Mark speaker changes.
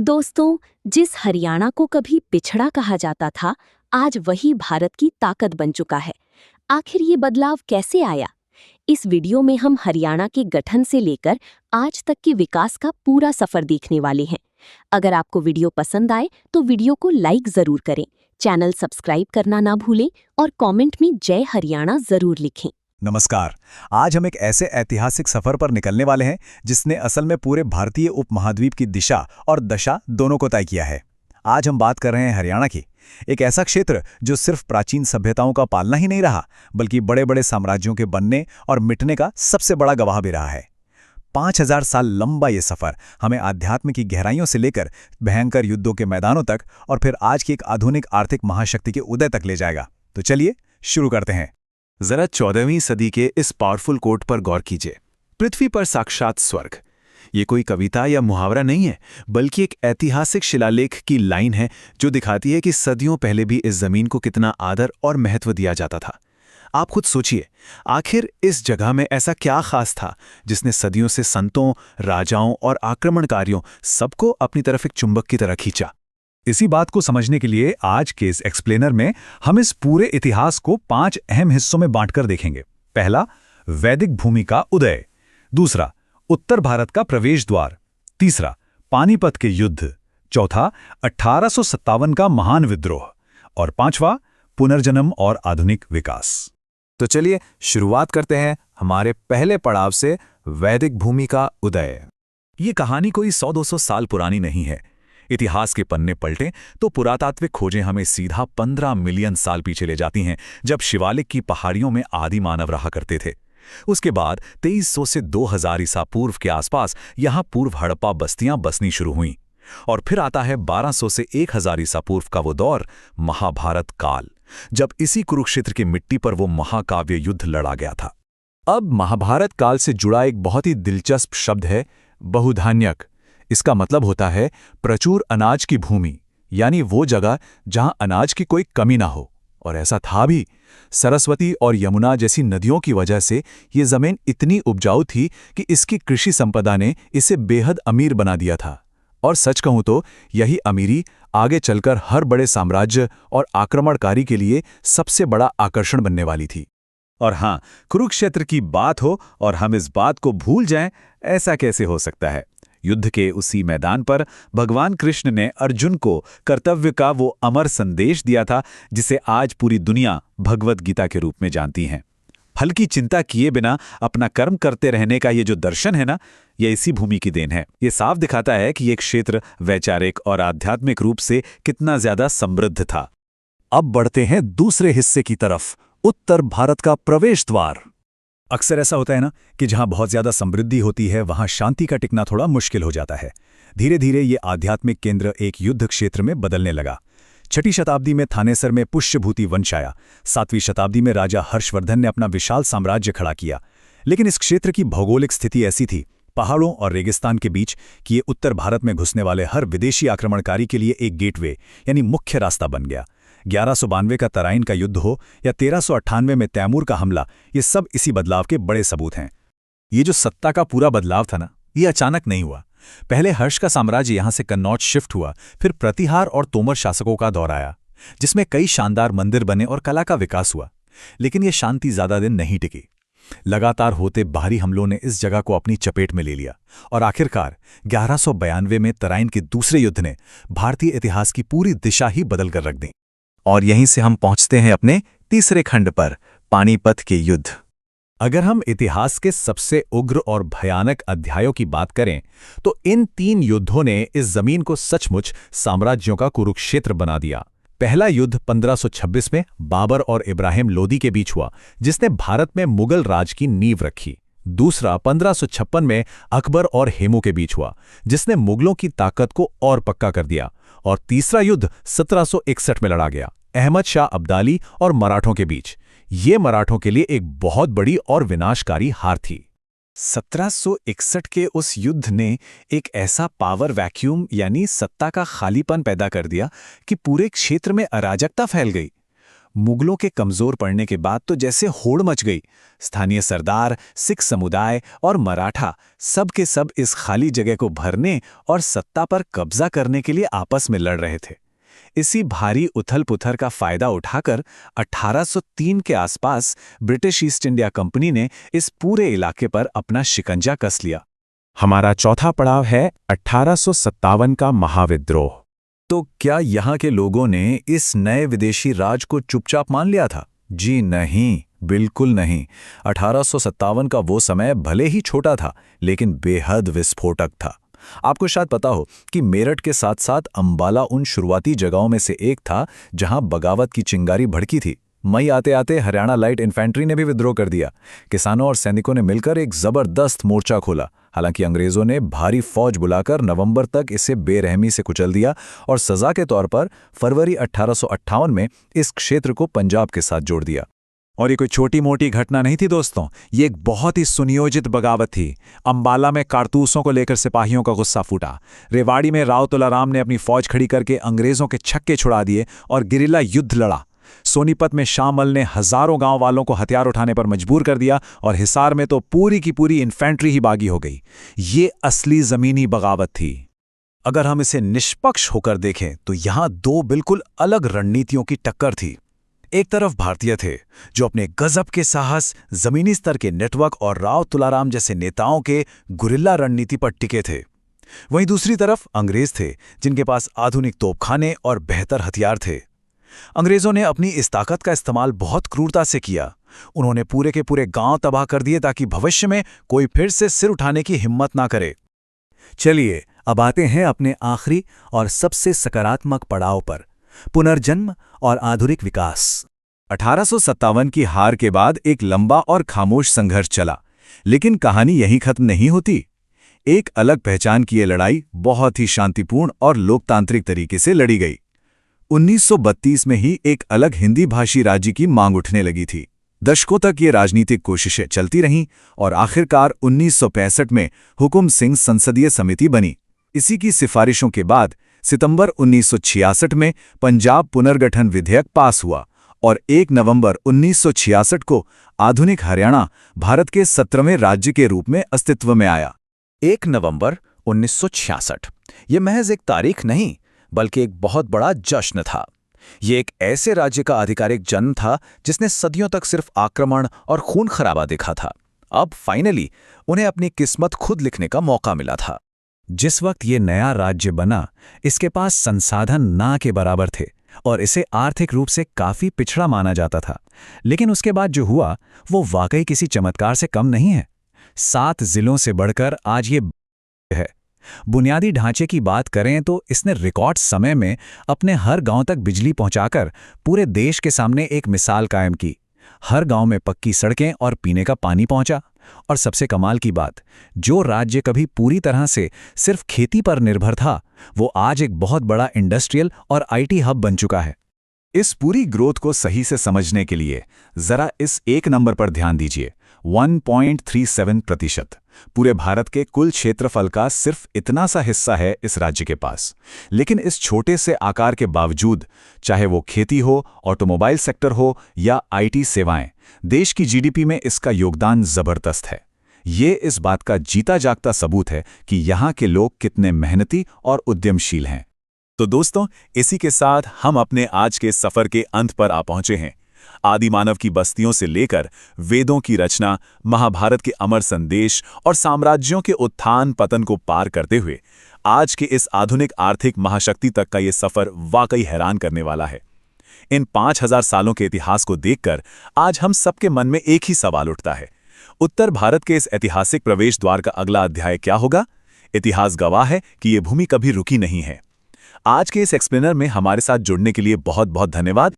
Speaker 1: दोस्तों, जिस हरियाणा को कभी पिछड़ा कहा जाता था, आज वही भारत की ताकत बन चुका है। आखिर ये बदलाव कैसे आया? इस वीडियो में हम हरियाणा के गठन से लेकर आज तक के विकास का पूरा सफर देखने वाले हैं। अगर आपको वीडियो पसंद आए तो वीडियो को लाइक जरूर करें, चैनल सब्सक्राइब करना ना भूलें और कमेंट में जय हरियाणा जरूर लिखें।
Speaker 2: नमस्कार। आज हम एक ऐसे ऐतिहासिक सफर पर निकलने वाले हैं जिसने असल में पूरे भारतीय उपमहाद्वीप की दिशा और दशा दोनों को तय किया है। आज हम बात कर रहे हैं हरियाणा की, एक ऐसा क्षेत्र जो सिर्फ प्राचीन सभ्यताओं का पालना ही नहीं रहा, बल्कि बड़े बड़े साम्राज्यों के बनने और मिटने का सबसे बड़ा गवाह भी रहा है। 5000 साल लंबा ये सफर हमें आध्यात्म की गहराइयों से लेकर भयंकर युद्धों के मैदानों तक और फिर आज की एक आधुनिक आर्थिक महाशक्ति के उदय तक ले जाएगा। तो चलिए शुरू करते हैं।
Speaker 3: जरा 14वीं सदी के इस पावरफुल कोट पर गौर कीजिए। पृथ्वी पर साक्षात स्वर्ग। ये कोई कविता या मुहावरा नहीं है, बल्कि एक ऐतिहासिक शिलालेख की लाइन है जो दिखाती है कि सदियों पहले भी इस जमीन को कितना आदर और महत्व दिया जाता था। आप खुद सोचिए, आखिर इस जगह में ऐसा क्या खास था जिसने सदियों से संतों, राजाओं और आक्रमणकारियों सबको अपनी तरफ एक चुंबक की तरह खींचा।
Speaker 2: इसी बात को समझने के लिए आज के इस एक्सप्लेनर में हम इस पूरे इतिहास को 5 अहम हिस्सों में बांटकर देखेंगे। पहला, वैदिक भूमि का उदय। दूसरा, उत्तर भारत का प्रवेश द्वार। तीसरा, पानीपत के युद्ध। चौथा, 1857 का महान विद्रोह। और पांचवा, पुनर्जन्म और आधुनिक विकास।
Speaker 3: तो चलिए शुरुआत करते हैं हमारे पहले पड़ाव से, वैदिक भूमि का उदय।
Speaker 2: ये कहानी कोई 100-200 साल पुरानी नहीं है। इतिहास के पन्ने पलटें तो पुरातात्विक खोजें हमें सीधा 15 मिलियन साल पीछे ले जाती हैं, जब शिवालिक की पहाड़ियों में आदि मानव रहा करते थे। उसके बाद 2300 से 2000 ईसा पूर्व के आसपास यहाँ पूर्व हड़प्पा बस्तियां बसनी शुरू हुईं। और फिर आता है 1200 से 1000 ईसा पूर्व का वो दौर, महाभारत काल, जब इसी कुरुक्षेत्र की मिट्टी पर वो महाकाव्य युद्ध लड़ा गया था।
Speaker 3: अब महाभारत काल से जुड़ा एक बहुत ही दिलचस्प शब्द है, बहुधान्यक। इसका मतलब होता है प्रचुर अनाज की भूमि, यानी वो जगह जहां अनाज की कोई कमी ना हो। और ऐसा था भी। सरस्वती और यमुना जैसी नदियों की वजह से ये जमीन इतनी उपजाऊ थी कि इसकी कृषि संपदा ने इसे बेहद अमीर बना दिया था। और सच कहूं तो यही अमीरी आगे चलकर हर बड़े साम्राज्य और आक्रमणकारी के लिए सबसे बड़ा आकर्षण बनने वाली थी।
Speaker 2: और हां, कुरुक्षेत्र की बात हो और हम इस बात को भूल जाएं, ऐसा कैसे हो सकता है? युद्ध के उसी मैदान पर भगवान कृष्ण ने अर्जुन को कर्तव्य का वो अमर संदेश दिया था जिसे आज पूरी दुनिया भगवत गीता के रूप में जानती है। फल की चिंता किए बिना अपना कर्म करते रहने का ये जो दर्शन है ना, ये इसी भूमि की देन है। ये साफ दिखाता है कि ये क्षेत्र वैचारिक और आध्यात्मिक रूप से कितना ज्यादा समृद्ध था। अब बढ़ते हैं दूसरे हिस्से की तरफ, उत्तर भारत का प्रवेश द्वार। अक्सर ऐसा होता है ना कि जहां बहुत ज्यादा समृद्धि होती है वहां शांति का टिकना थोड़ा मुश्किल हो जाता है। धीरे धीरे ये आध्यात्मिक केंद्र एक युद्ध क्षेत्र में बदलने लगा। 6वीं शताब्दी में थानेसर में पुष्यभूति वंश आया। 7वीं शताब्दी में राजा हर्षवर्धन ने अपना विशाल साम्राज्य खड़ा किया। लेकिन इस क्षेत्र की भौगोलिक स्थिति ऐसी थी, पहाड़ों और रेगिस्तान के बीच, कि ये उत्तर भारत में घुसने वाले हर विदेशी आक्रमणकारी के लिए एक गेटवे यानी मुख्य रास्ता बन गया। 1192 का तराइन का युद्ध हो या 1398 में तैमूर का हमला, ये सब इसी बदलाव के बड़े सबूत हैं। ये जो सत्ता का पूरा बदलाव था ना, ये अचानक नहीं हुआ। पहले हर्ष का साम्राज्य यहां से कन्नौज शिफ्ट हुआ, फिर प्रतिहार और तोमर शासकों का दौर आया, जिसमें कई शानदार मंदिर बने और कला का विकास हुआ। लेकिन ये शांति ज्यादा दिन नहीं टिकी। लगातार होते बाहरी हमलों ने इस जगह को अपनी चपेट में ले लिया और आखिरकार 1192 में तराइन के दूसरे युद्ध ने भारतीय इतिहास की पूरी दिशा ही बदल कर रख दी।
Speaker 3: और यहीं से हम पहुंचते हैं अपने तीसरे खंड पर, पानीपत के युद्ध।
Speaker 2: अगर हम इतिहास के सबसे उग्र और भयानक अध्यायों की बात करें तो इन 3 युद्धों ने इस जमीन को सचमुच साम्राज्यों का कुरुक्षेत्र बना दिया। पहला युद्ध 1526 में बाबर और इब्राहिम लोदी के बीच हुआ, जिसने भारत में मुगल राज की नींव रखी। दूसरा 1556 में अकबर और हेमू के बीच हुआ, जिसने मुगलों की ताकत को और पक्का कर दिया। और तीसरा युद्ध 1761 में लड़ा गया, अहमद शाह अब्दाली और मराठों के बीच। ये मराठों के लिए एक बहुत बड़ी और विनाशकारी हार थी।
Speaker 3: 1761 के उस युद्ध ने एक ऐसा पावर वैक्यूम यानी सत्ता का खालीपन पैदा कर दिया कि पूरे क्षेत्र में अराजकता फैल गई।
Speaker 2: मुगलों के कमजोर पड़ने के बाद तो जैसे होड़ मच गई। स्थानीय सरदार, सिख समुदाय और मराठा सब के सब इस खाली जगह को भरने और सत्ता पर कब्जा करने के लिए आपस में लड़ रहे थे। इसी भारी उथल-पुथल का फायदा उठाकर 1803 के आसपास ब्रिटिश ईस्ट इंडिया कंपनी ने इस पूरे इलाके पर अपना शिकंजा कस लिया।
Speaker 3: हमारा चौथा पड़ाव है 1857 का महाविद्रोह।
Speaker 2: तो क्या यहाँ के लोगों ने इस नए विदेशी राज को चुपचाप मान लिया था? जी नहीं, बिल्कुल नहीं। 1857 का वो समय भले ही छोटा था, लेकिन बेहद विस्फोटक था। आपको शायद पता हो कि मेरठ के साथ साथ अंबाला उन शुरुआती जगहों में से एक था जहां बगावत की चिंगारी भड़की थी। मई आते आते हरियाणा लाइट इन्फेंट्री ने भी विद्रोह कर दिया। किसानों और सैनिकों ने मिलकर एक जबरदस्त मोर्चा खोला। हालांकि अंग्रेजों ने भारी फौज बुलाकर नवंबर तक इसे बेरहमी से कुचल दिया और सजा के तौर पर फरवरी 1858 में इस क्षेत्र को पंजाब के साथ जोड़ दिया।
Speaker 3: और ये कोई छोटी मोटी घटना नहीं थी दोस्तों, ये एक बहुत ही सुनियोजित बगावत थी। अंबाला में कारतूसों को लेकर सिपाहियों का गुस्सा फूटा। रेवाड़ी में राव तुलाराम ने अपनी फौज खड़ी करके अंग्रेजों के छक्के छुड़ा दिए और गिरिल्ला युद्ध लड़ा। सोनीपत में शाहमल ने हजारों गांव वालों को हथियार उठाने पर मजबूर कर दिया और हिसार में तो पूरी की पूरी इन्फेंट्री ही बागी हो गई। ये असली जमीनी बगावत थी।
Speaker 2: अगर हम इसे निष्पक्ष होकर देखें तो यहां दो बिल्कुल अलग रणनीतियों की टक्कर थी। एक तरफ भारतीय थे जो अपने गजब के साहस, जमीनी स्तर के नेटवर्क और राव तुलाराम जैसे नेताओं के गुरिल्ला रणनीति पर टिके थे। वहीं दूसरी तरफ अंग्रेज थे जिनके पास आधुनिक तोपखाने और बेहतर हथियार थे। अंग्रेजों ने अपनी इस ताकत का इस्तेमाल बहुत क्रूरता से किया। उन्होंने पूरे के पूरे गांव तबाह कर दिए ताकि भविष्य में कोई फिर से सिर उठाने की हिम्मत ना करे।
Speaker 3: चलिए अब आते हैं अपने आखिरी और सबसे सकारात्मक पड़ाव पर, पुनर्जन्म और आधुनिक विकास। 1857 की हार के बाद एक लंबा और खामोश संघर्ष चला, लेकिन कहानी यहीं खत्म नहीं होती। एक अलग पहचान की ये लड़ाई बहुत ही शांतिपूर्ण और लोकतांत्रिक तरीके से लड़ी गई। 1932 में ही एक अलग हिंदी भाषी राज्य की मांग उठने लगी थी। दशकों तक ये राजनीतिक कोशिशें चलती रहीं और आखिरकार 1965 में हुकुम सिंह संसदीय समिति बनी। इसी की सिफारिशों के बाद सितंबर 1966 में पंजाब पुनर्गठन विधेयक पास हुआ और 1 नवंबर 1966 को आधुनिक हरियाणा भारत के 17वें राज्य के रूप में अस्तित्व में आया।
Speaker 2: 1 नवंबर 1966 ये महज एक तारीख नहीं बल्कि एक बहुत बड़ा जश्न था। ये एक ऐसे राज्य का आधिकारिक जन्म था जिसने सदियों तक सिर्फ आक्रमण और खून खराबा देखा था। अब फाइनली उन्हें अपनी किस्मत खुद लिखने का मौका मिला था।
Speaker 3: जिस वक्त ये नया राज्य बना, इसके पास संसाधन ना के बराबर थे और इसे आर्थिक रूप से काफी पिछड़ा माना जाता था। लेकिन उसके बाद जो हुआ वो वाकई किसी चमत्कार से कम नहीं है। 7 जिलों से बढ़कर आज ये है। बुनियादी ढांचे की बात करें तो इसने रिकॉर्ड समय में अपने हर गांव तक बिजली पहुंचाकर पूरे देश के सामने एक मिसाल कायम की। हर गांव में पक्की सड़कें और पीने का पानी पहुंचा। और सबसे कमाल की बात, जो राज्य कभी पूरी तरह से सिर्फ खेती पर निर्भर था, वो आज एक बहुत बड़ा इंडस्ट्रियल और आईटी हब बन चुका है।
Speaker 2: इस पूरी ग्रोथ को सही से समझने के लिए जरा इस एक नंबर पर ध्यान दीजिए, 1.37%। पूरे भारत के कुल क्षेत्रफल का सिर्फ इतना सा हिस्सा है इस राज्य के पास। लेकिन इस छोटे से आकार के बावजूद, चाहे वो खेती हो, ऑटोमोबाइल सेक्टर हो या आईटी सेवाएं, देश की जीडीपी में इसका योगदान जबरदस्त है। ये इस बात का जीता जागता सबूत है कि यहाँ के लोग कितने मेहनती और उद्यमशील हैं। तो दोस्तों, इसी के साथ हम अपने आज के सफर के अंत पर आ पहुंचे हैं। आदि मानव की बस्तियों से लेकर वेदों की रचना, महाभारत के अमर संदेश और साम्राज्यों के उत्थान पतन को पार करते हुए आज के इस आधुनिक आर्थिक महाशक्ति तक का ये सफर वाकई हैरान करने वाला है। इन 5000 सालों के इतिहास को देखकर आज हम सबके मन में एक ही सवाल उठता है, उत्तर भारत के इस ऐतिहासिक प्रवेश द्वार का अगला अध्याय क्या होगा? इतिहास गवाह है कि ये भूमि कभी रुकी नहीं है। आज के इस एक्सप्लेनर में हमारे साथ जुड़ने के लिए बहुत बहुत धन्यवाद।